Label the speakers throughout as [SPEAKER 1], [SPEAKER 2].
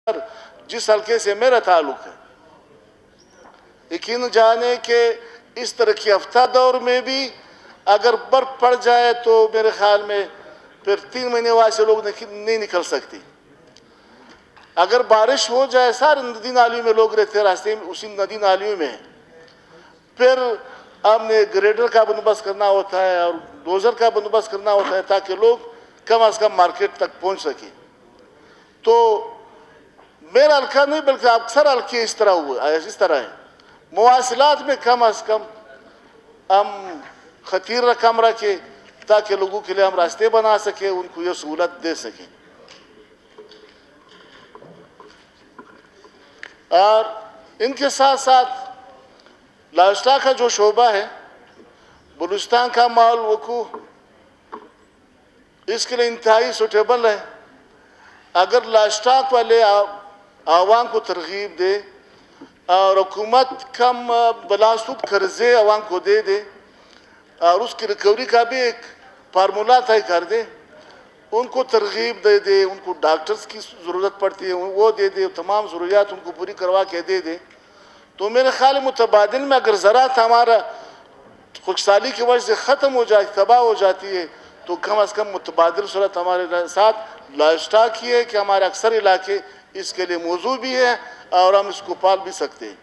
[SPEAKER 1] जिस हल्के से मेरा ताल्लुक है, यकीन जाने कि इस तरक्की याफ्ता दौर में भी अगर बर्फ पड़ जाए तो मेरे ख्याल में फिर 3 महीने वहाँ से लोग नहीं निकल सकते। अगर बारिश हो जाए, सारे नदी नालियों में लोग रहते हैं, रास्ते में उसी नदी नालियों में, फिर हमने ग्रेडर का बंदोबस्त करना होता है और डोजर का बंदोबस्त करना होता है ताकि लोग कम अज़ कम मार्केट तक पहुँच सकें। तो मेरा हल्का नहीं बल्कि अक्सर हल्के इस तरह है, मवासिलात में कम अज़ कम हम खतीर रकम रखें ताकि लोगों के लिए हम रास्ते बना सकें, उनको ये सहूलत दे सकें। और इनके साथ साथ लाइवस्टॉक का जो शोबा है, बलूचिस्तान का माल वकू इसके लिए इंतहाई सूटेबल है। अगर लाइवस्टॉक वाले आवाम को तरगीब दे और हुकूमत कम बलासुद कर्जे आवाम को दे और उसकी रिकवरी का भी एक फार्मूला तय कर दे, उनको तरगीब दे, उनको डॉक्टर्स की ज़रूरत पड़ती है वो दे, तमाम ज़रूरियात उनको पूरी करवा के दे, तो मेरे ख्याल मुतबादिल में अगर ज़राअत हमारा खुशहाली की वजह से ख़त्म हो जाती, तबाह हो जाती है, तो कम अज़ कम मुतबादिल सूरत हमारे साथ लाइवस्टॉक ही है कि हमारे अक्सर इलाके इसके लिए मौजू भी है और हम इसको पाल भी सकते हैं।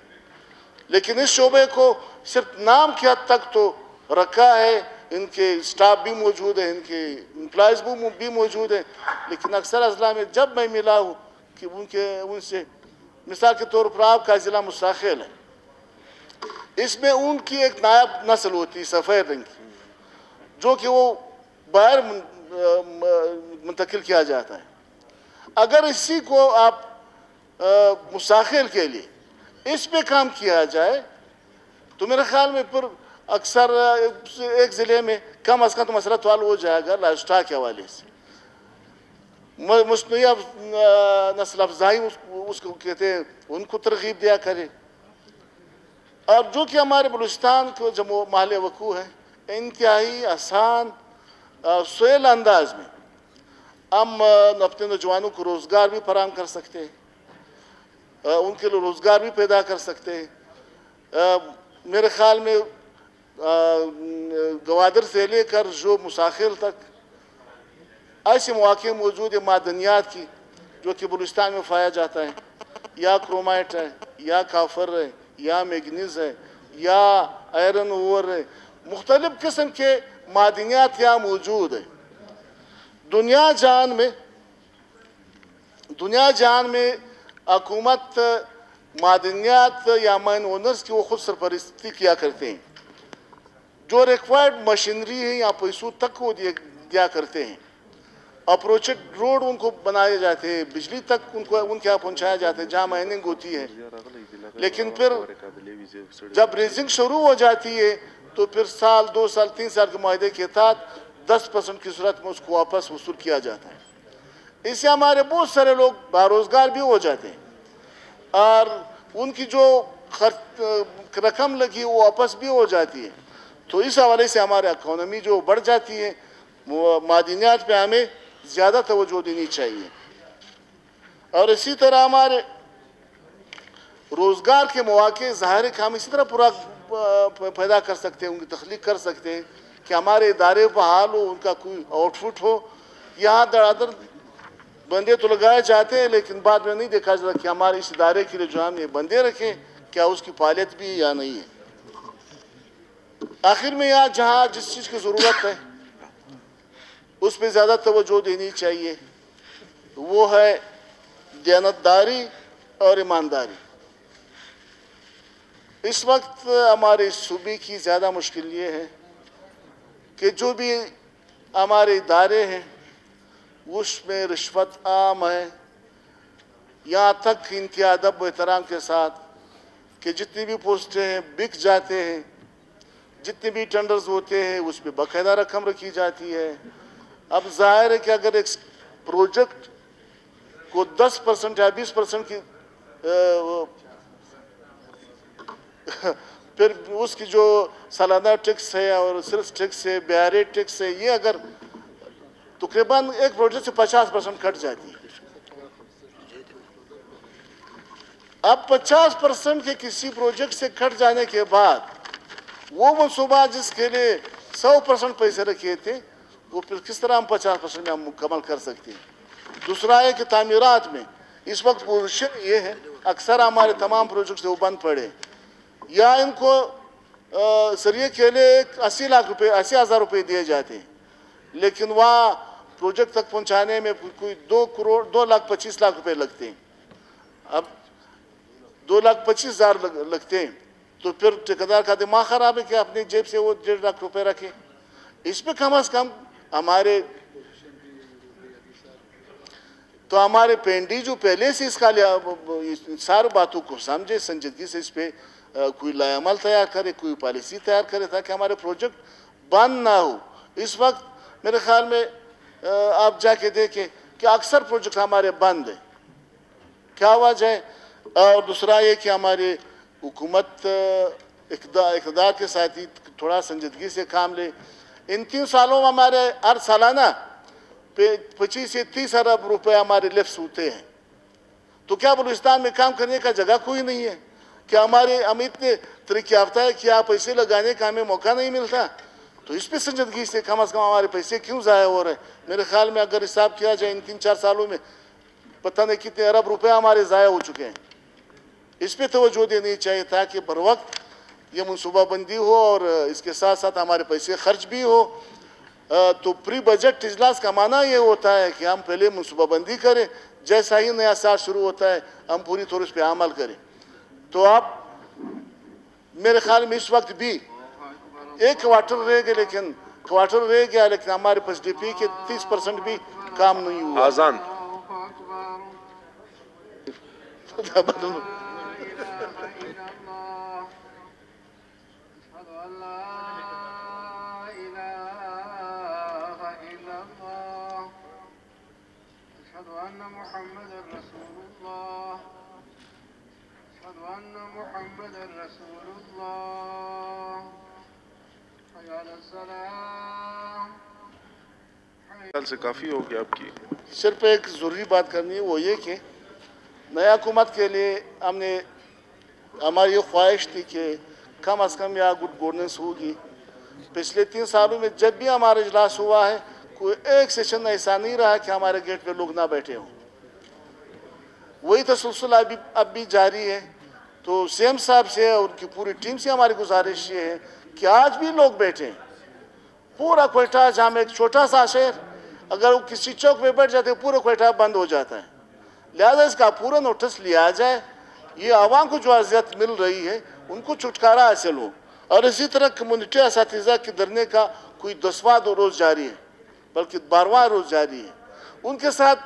[SPEAKER 1] लेकिन इस शोबे को सिर्फ नाम की हद तक तो रखा है, इनके स्टाफ भी मौजूद है, इनके एम्प्लॉयज़ भी मौजूद है, लेकिन अक्सर अजला में जब मैं मिला हूँ कि उनसे मिसाल के तौर पर आपका ज़िला मुसाखिल है, इसमें उनकी एक नायब नस्ल होती है सफ़ेद रंग की, जो कि वो बाहर मुंतकिल किया जाता है। अगर इसी को आप मुसाखिल के लिए इस पे काम किया जाए तो मेरे ख्याल में फिर अक्सर एक ज़िले में कम अज़ कम तो मसला तो हल हो जाएगा लाइवस्टॉक के हवाले से। मुस्तनय्या नस्ल अफ़ज़ाई उसको कहते हैं, उनको तरगीब दिया करे। और जो कि हमारे बलूचिस्तान को जो माहल वकू है, इंतहाई आसान सुहेल अंदाज में हम अपने नौजवानों को रोज़गार भी फराहम कर सकते हैं, उनके लिए रोज़गार भी पैदा कर सकते हैं। मेरे ख्याल में गवादर से लेकर जो मुसाखिल तक ऐसे मौके मौजूद है मादनियात की, जो कि बलूचिस्तान में पाया जाता है, या क्रोमाइट है, या काफर है, या मैग्नीज़ है, या आयरन ओर है, मुख्तलिफ किस्म के मादनियात यहाँ मौजूद है। दुनिया जान में हुकूमत मादनियात या माइन ओनर्स की वो खुद सरपरस्ती किया करते हैं, जो रिक्वायर्ड मशीनरी है या पैसों तक वो दिया करते हैं, अप्रोचेड रोड उनको बनाए जाते हैं, बिजली तक उनके यहाँ पहुँचाया जाता है जहाँ माइनिंग होती है। लेकिन फिर जब रेजिंग शुरू हो जाती है तो फिर साल 2 साल 3 साल के मुआहदे के तहत 10% की सूरत में उसको वापस वसूल किया जाता है। इससे हमारे बहुत सारे लोग बेरोजगार भी हो जाते हैं और उनकी जो रकम लगी वो वापस भी हो जाती है। तो इस हवाले से हमारे इकोनॉमी जो बढ़ जाती है, मादनियात पे हमें ज़्यादा तवज्जो देनी चाहिए। और इसी तरह हमारे रोज़गार के मौके ज़ाहिर है कि हम इसी तरह पूरा पैदा कर सकते हैं, उनकी तख्लीक कर सकते हैं कि हमारे इदारे बहाल हो, उनका कोई आउटफुट हो। यहाँ दरादर बंदे तो लगाए जाते हैं लेकिन बाद में नहीं देखा जाता कि हमारे इस इदारे के लिए जो हम ये बंदे रखें क्या उसकी फालियत भी या नहीं है। आखिर में यहाँ जहाँ जिस चीज़ की ज़रूरत है उस पर ज़्यादा तवज्जो देनी चाहिए, वो है दयानतदारी और ईमानदारी। इस वक्त हमारे सूबे की ज़्यादा मुश्किल ये है कि जो भी हमारे इदारे हैं उसमें रिश्वत आम है, यहाँ तक इनके अदब व एहतराम के साथ कि जितनी भी पोस्टें हैं बिक जाते हैं, जितने भी टेंडर्स होते हैं उस पर बाकायदा रकम रखी जाती है। अब जाहिर है कि अगर एक प्रोजेक्ट को 10% या 20% की फिर उसकी जो सालाना टैक्स है और सेल्स टैक्स है, ब्यारे टैक्स है, ये अगर तकरीबन एक प्रोजेक्ट से 50% कट जाती है अब 50% के किसी प्रोजेक्ट से कट जाने के बाद वो मनसूबा जिसके लिए 100% पैसे रखे थे वो फिर किस तरह हम 50% में हम मुकम्मल कर सकते हैं। दूसरा है कि तामीरात में इस वक्त पोजीशन ये है, अक्सर हमारे तमाम प्रोजेक्ट वो बंद पड़े या इनको सरिये के लिए 80,000 रुपये दिए जाते हैं, लेकिन वहाँ प्रोजेक्ट तक पहुँचाने में कोई 2,25,00,000 रुपये लगते हैं। अब 2,25,000 लगते हैं तो फिर ठेकेदार का दिमाग खराब है कि अपनी जेब से वो 1.5 लाख रुपए रखे। इसमें कम से कम हमारे पेंडी जो पहले से इसका सारी बातों को समझे, संजीदगी से इस पे कोई लायामल तैयार करे, कोई पॉलिसी तैयार करे ताकि हमारे प्रोजेक्ट बंद ना हो। इस वक्त मेरे ख्याल में आप जाके देखें कि अक्सर प्रोजेक्ट हमारे बंद है, क्या वजह है? और दूसरा ये कि हमारी हुकूमत इक़्तिदार के साथ ही थोड़ा संजीदगी से काम ले। इन 3 सालों में हमारे हर सालाना 25 से 30 अरब रुपए हमारे लेफ्ट होते हैं, तो क्या बलूचिस्तान में काम करने का जगह कोई नहीं है? क्या हम इतने तरीके याफ्ता है कि आप पैसे लगाने का हमें मौका नहीं मिलता? तो इस पर संजीदगी से कम हमारे पैसे क्यों ज़ाया हो रहे हैं? मेरे ख्याल में अगर हिसाब किया जाए इन 3-4 सालों में पता नहीं कितने अरब रुपए हमारे ज़ाया हो चुके हैं। इस पर तवज्जो देनी चाहिए ताकि बर वक्त ये मनसूबाबंदी हो और इसके साथ साथ हमारे पैसे खर्च भी हो। तो प्री बजट इजलास का माना ये होता है कि हम पहले मनसूबाबंदी करें, जैसा ही नया साल शुरू होता है हम पूरी तौर पर अमल करें। तो आप मेरे ख्याल में इस वक्त भी 1 क्वार्टर रह गया, लेकिन हमारे पास DP के 30% भी काम नहीं हुआ।
[SPEAKER 2] आजान से काफ़ी हो गया आपकी।
[SPEAKER 1] सिर्फ एक ज़रूरी बात करनी है, वो ये कि नया हुकूमत के लिए हमारी ये ख्वाहिश थी कि कम से कम यहाँ गुड गवर्नेंस होगी। पिछले 3 सालों में जब भी हमारा इजलास हुआ है कोई एक सेशन ऐसा नहीं रहा कि हमारे गेट पे लोग ना बैठे हों। वही तसलसल अब भी जारी है। तो सीएम साहब से और उनकी पूरी टीम से हमारी गुजारिश ये है कि आज भी लोग बैठे। पूरा क्वेटा, जहाँ में एक छोटा सा शहर, अगर वो किसी चौक पे बैठ जाते पूरा क्वेटा बंद हो जाता है। लिहाजा इसका पूरा नोटिस लिया जाए, ये आवाम को जो अजियत मिल रही है उनको छुटकारा हासिल हो। और इसी तरह कम्युनिटी असातिज़ा के धरने का कोई 10वां रोज़ जारी है, बल्कि 12वां रोज़ जारी है। उनके साथ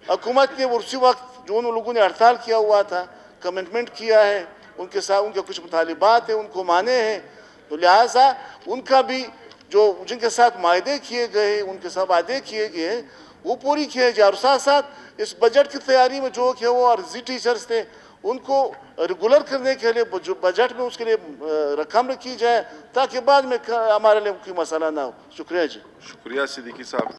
[SPEAKER 1] हुकूमत ने उसी वक्त जो उन लोगों ने हड़ताल किया हुआ था, कमिटमेंट किया है, उनके साथ उनके कुछ मुतालिबात हैं, उनको माने हैं। तो लिहाजा उनका भी जो जिनके साथ मायदे किए गए, उनके साथ वादे किए गए वो पूरी किए जाए। और साथ साथ इस बजट की तैयारी में जो कि वो अर्जी टीचर्स थे उनको रेगुलर करने के लिए जो बजट में उसके लिए रकम रखी जाए ताकि बाद में हमारे लिए कोई मसला ना हो। शुक्रिया जी।
[SPEAKER 2] शुक्रिया सिद्दीकी साहब।